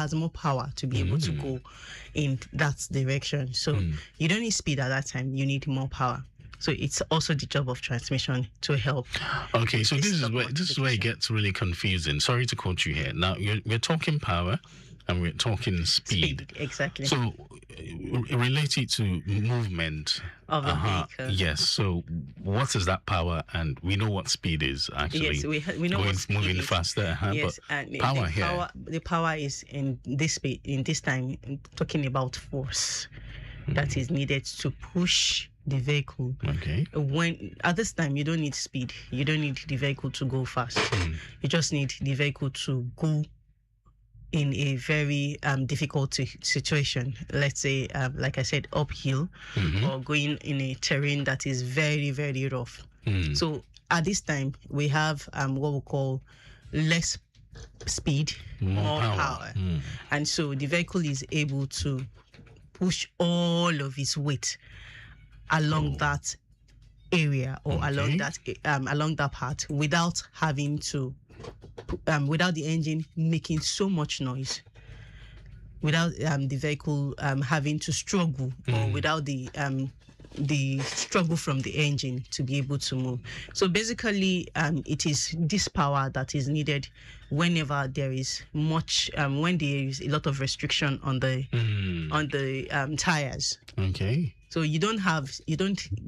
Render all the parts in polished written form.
has more power to be able to go in that direction. So you don't need speed at that time. You need more power. So it's also the job of transmission to help. Okay, so this is where it gets really confusing. Sorry to quote you here. Now we're talking power and we're talking speed. Exactly. So related to movement of a vehicle. Yes. So what is that power? And we know what speed is actually. Yes, we know what speed moving is. faster. Yes, but and power here. The power is in this speed. In this time, talking about force that is needed to push the vehicle. Okay. When at this time you don't need speed, you don't need the vehicle to go fast. You just need the vehicle to go in a very difficult situation. Let's say, like I said, uphill or going in a terrain that is very, very rough. So at this time we have what we call less speed, more power. And so the vehicle is able to push all of its weight along that area or along that part without having to without the engine making so much noise, without the vehicle having to struggle, or without the struggle from the engine to be able to move. So basically it is this power that is needed whenever there is much when there is a lot of restriction on the tires. Okay. So you don't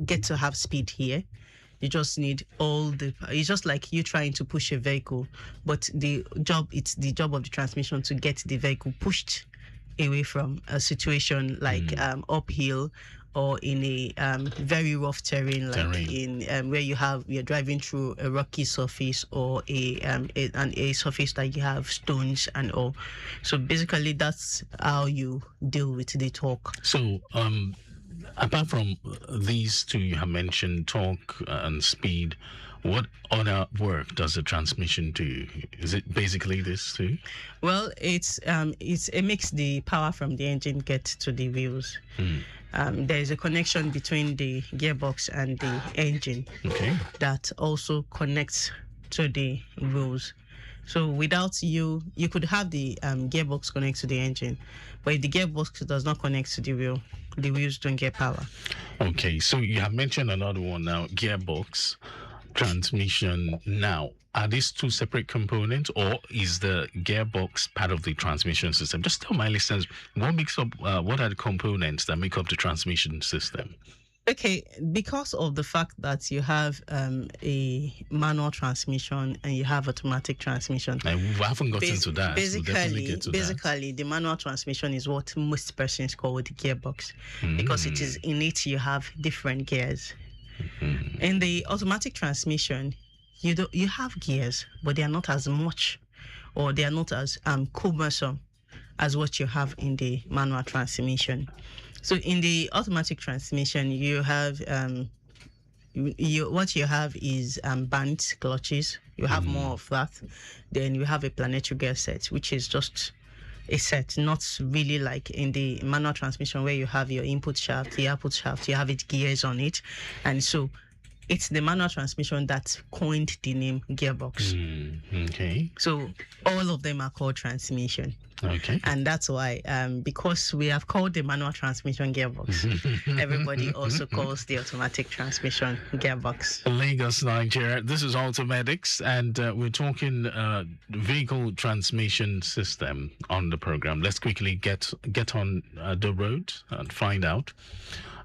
get to have speed here. You just need it's just like you trying to push a vehicle, but it's the job of the transmission to get the vehicle pushed away from a situation like uphill or in a very rough terrain, in where you're driving through a rocky surface or a surface that you have stones and all. So basically that's how you deal with the torque. So apart from these two you have mentioned, torque and speed, what other work does the transmission do? Is it basically this too? Well, it makes the power from the engine get to the wheels. There is a connection between the gearbox and the engine that also connects to the wheels. So without you could have the gearbox connect to the engine, but if the gearbox does not connect to the wheels don't get power. Okay, so you have mentioned another one now, gearbox, transmission. Now, are these two separate components, or is the gearbox part of the transmission system? Just tell my listeners what are the components that make up the transmission system? Okay, because of the fact that you have a manual transmission and you have automatic transmission. And we haven't gotten to that. Basically, the manual transmission is what most persons call the gearbox, because it is innate. You have different gears. In the automatic transmission, you have gears, but they are not as much, or they are not as cumbersome as what you have in the manual transmission. So in the automatic transmission, you have what you have is band clutches. You have more of that. Then you have a planetary gear set, which is just a set, not really like in the manual transmission where you have your input shaft, the output shaft, you have it gears on it. And so it's the manual transmission that coined the name gearbox. Okay. So all of them are called transmission. Okay. And that's why, because we have called the manual transmission gearbox, everybody also calls the automatic transmission gearbox. Lagos, Nigeria. This is Automedics, and we're talking vehicle transmission system on the program. Let's quickly get on the road and find out.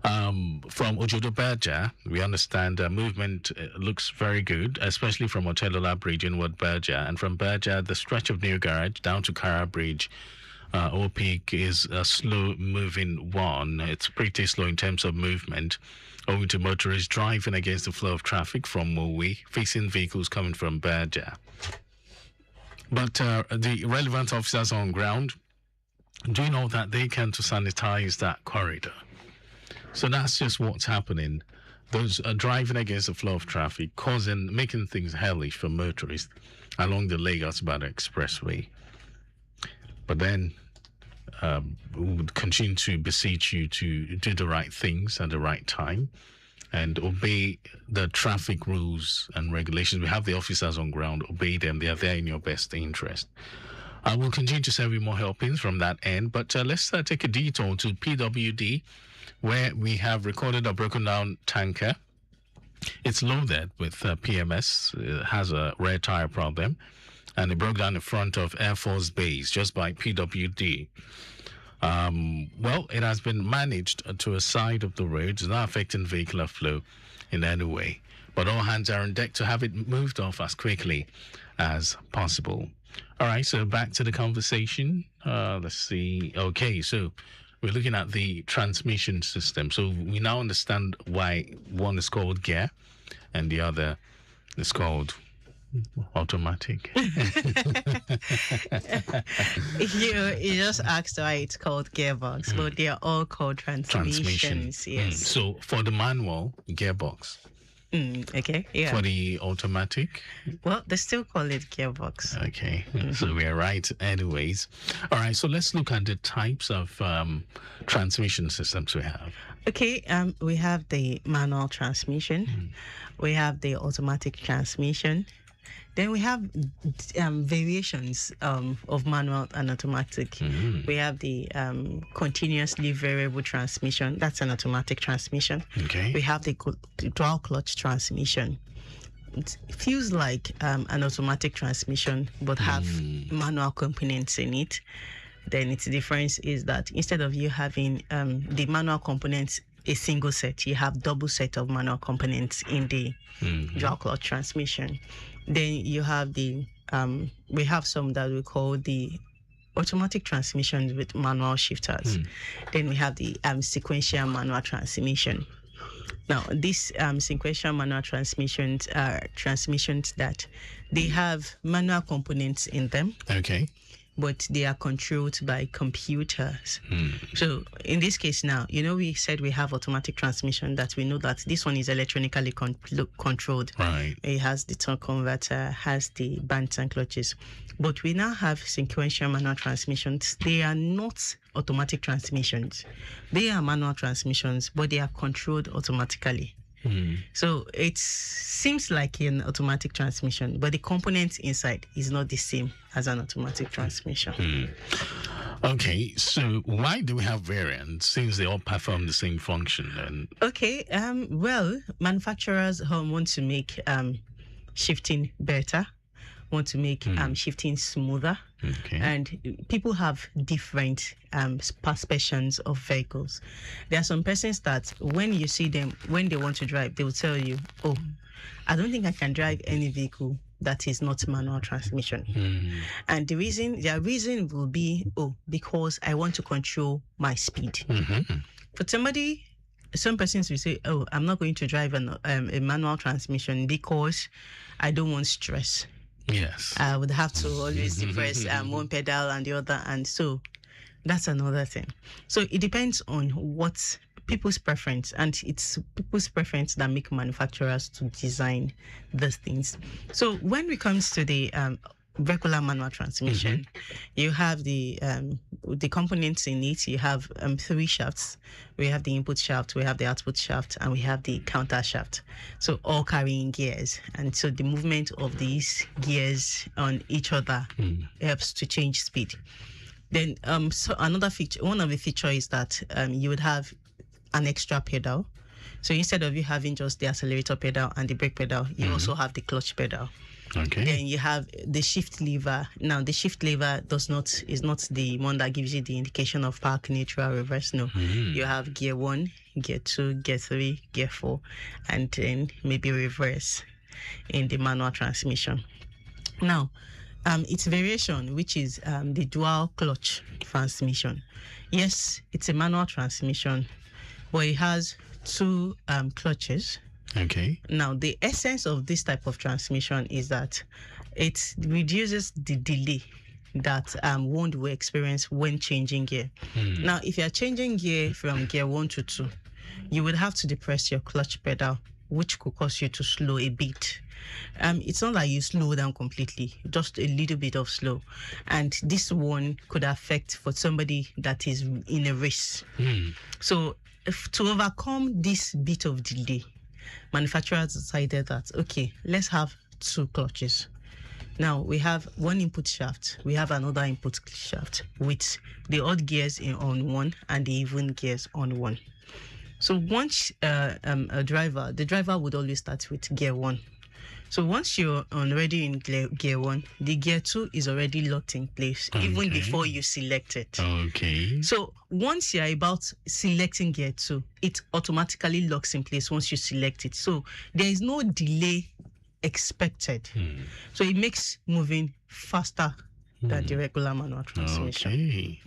From Ojodo Berja, we understand movement looks very good, especially from Otedola Bridge inward Berja. And from Berja, the stretch of New Garage down to Kara Bridge, Opik is a slow-moving one. It's pretty slow in terms of movement, owing to motorists driving against the flow of traffic from Mowi, facing vehicles coming from Berja. But the relevant officers on ground do know that they can to sanitize that corridor. So that's just what's happening. Those are driving against the flow of traffic, making things hellish for motorists along the Lagos-Ibadan Expressway. But then we would continue to beseech you to do the right things at the right time and obey the traffic rules and regulations. We have the officers on ground, obey them. They are there in your best interest. I will continue to serve you more helpings from that end, but let's take a detour to PWD, where we have recorded a broken down tanker. It's loaded with PMS. It has a rear tire problem, and it broke down in front of Air Force Base just by PWD. Well, it has been managed to a side of the road. It's not affecting vehicular flow in any way, but all hands are on deck to have it moved off as quickly as possible. All right, so back to the conversation. Let's see. Okay, so we're looking at the transmission system. So we now understand why one is called gear and the other is called automatic. You just asked why it's called gearbox, but they are all called transmissions. Yes. So for the manual, gearbox. Okay. Yeah. For the automatic, well, they still call it gearbox. Okay. So we are right anyways. All right, so let's look at the types of transmission systems we have. Okay, we have the manual transmission, we have the automatic transmission, then we have variations of manual and automatic. We have the continuously variable transmission. That's an automatic transmission. Okay. We have the dual clutch transmission. It feels like an automatic transmission, but have manual components in it. Then its difference is that instead of you having the manual components a single set, you have double set of manual components in the dual clutch transmission. Then you have the we have some that we call the automatic transmissions with manual shifters. Then we have the sequential manual transmission. Now, these sequential manual transmissions are transmissions that they have manual components in them. Okay. But they are controlled by computers. So in this case now, we said we have automatic transmission, that we know that this one is electronically controlled. Right. It has the torque converter, has the bands and clutches. But we now have sequential manual transmissions. They are not automatic transmissions. They are manual transmissions, but they are controlled automatically. So it seems like an automatic transmission, but the components inside is not the same as an automatic transmission. Okay, so why do we have variants since they all perform the same function then? Okay, well, manufacturers want to make shifting better, want to make shifting smoother. Okay. And people have different perceptions of vehicles. There are some persons that when you see them, when they want to drive, they will tell you, oh, I don't think I can drive any vehicle that is not manual transmission. And their reason will be, oh, because I want to control my speed. For somebody, some persons will say, oh, I'm not going to drive a manual transmission because I don't want stress. Yes. I would have to always press one pedal and the other, and so that's another thing. So it depends on what people's preference, and it's people's preference that make manufacturers to design these things. So when it comes to the regular manual transmission, you have the components in it. You have 3 shafts. We have the input shaft, we have the output shaft, and we have the counter shaft. So all carrying gears, and so the movement of these gears on each other helps to change speed. Then so another feature, one of the features is that you would have an extra pedal. So instead of you having just the accelerator pedal and the brake pedal, you also have the clutch pedal. Okay. Then you have the shift lever. Now, the shift lever is not the one that gives you the indication of park, neutral, reverse. No. You have gear 1, gear 2, gear 3, gear 4, and then maybe reverse in the manual transmission. Now, its variation, which is the dual clutch transmission. Yes, it's a manual transmission, but it has 2 clutches. Okay. Now, the essence of this type of transmission is that it reduces the delay that one will experience when changing gear. Now, if you're changing gear from gear 1 to 2, you would have to depress your clutch pedal, which could cause you to slow a bit. It's not like you slow down completely, just a little bit of slow. And this one could affect for somebody that is in a race. So to overcome this bit of delay, manufacturers decided that, okay, let's have 2 clutches. Now we have one input shaft, we have another input shaft with the odd gears on one and the even gears on one. So once the driver would always start with gear 1. So once you're already in gear 1, the gear 2 is already locked in place, even before you select it. Okay. So once you're about selecting gear 2, it automatically locks in place once you select it. So there is no delay expected. So it makes moving faster than the regular manual transmission. Okay.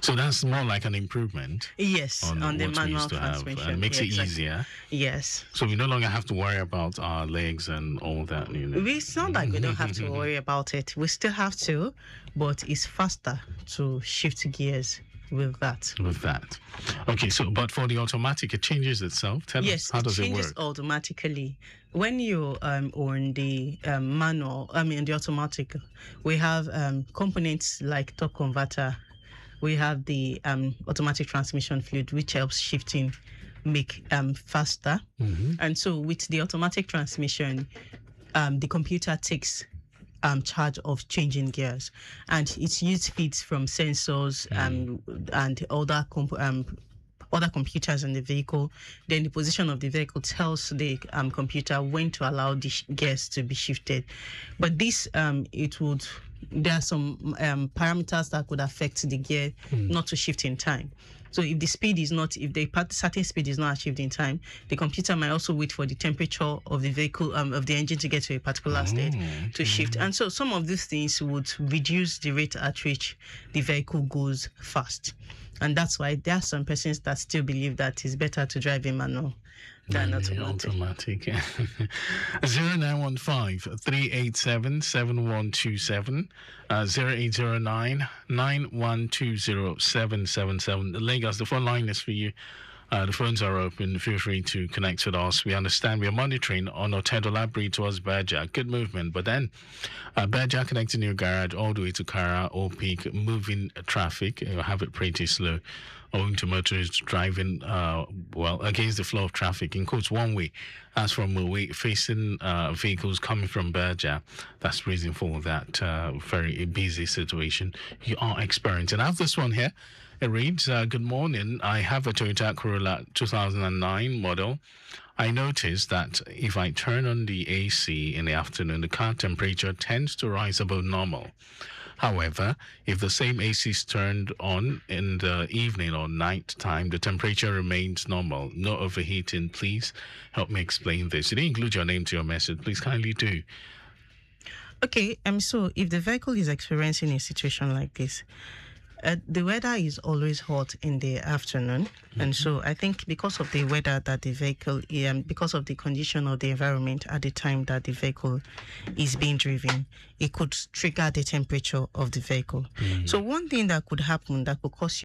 So that's more like an improvement. Yes, on the manual transmission. And makes it easier. Yes. So we no longer have to worry about our legs and all that. It's not like we don't have to worry about it. We still have to, but it's faster to shift gears with that. Okay, so but for the automatic, it changes itself. Tell us, how does it work? Yes, it changes automatically. When you're on the the automatic, we have components like torque converter. We have the automatic transmission fluid, which helps shifting make faster. And so with the automatic transmission, the computer takes charge of changing gears, and its use feeds from sensors and other computers in the vehicle. Then the position of the vehicle tells the computer when to allow the gears to be shifted. But this there are some parameters that could affect the gear not to shift in time. So if the certain speed is not achieved in time, the computer might also wait for the temperature of the vehicle, of the engine to get to a particular state to shift. And so some of these things would reduce the rate at which the vehicle goes fast. And that's why there are some persons that still believe that it's better to drive a manual than automatic. 0915-387-7127, 0809-9120-777. Lagos, the phone line is for you. The phones are open. Feel free to connect with us. We understand we are monitoring on Otedolabri towards Berja. Good movement. But then Berja connecting your garage all the way to Kara or Peak, moving traffic. You have it pretty slow owing to motorists driving against the flow of traffic. In quotes, one way. As from Mowe, facing vehicles coming from Berja. That's the reason for that very busy situation you are experiencing. I have this one here. It reads, good morning. I have a Toyota Corolla 2009 model. I noticed that if I turn on the AC in the afternoon, the car temperature tends to rise above normal. However, if the same AC is turned on in the evening or night time, the temperature remains normal. No overheating. Please help me explain this. You didn't include your name to your message. Please kindly do. Okay, so if the vehicle is experiencing a situation like this, the weather is always hot in the afternoon, and so I think because of the weather that the vehicle, because of the condition of the environment at the time that the vehicle is being driven, it could trigger the temperature of the vehicle. So one thing that could happen that could cause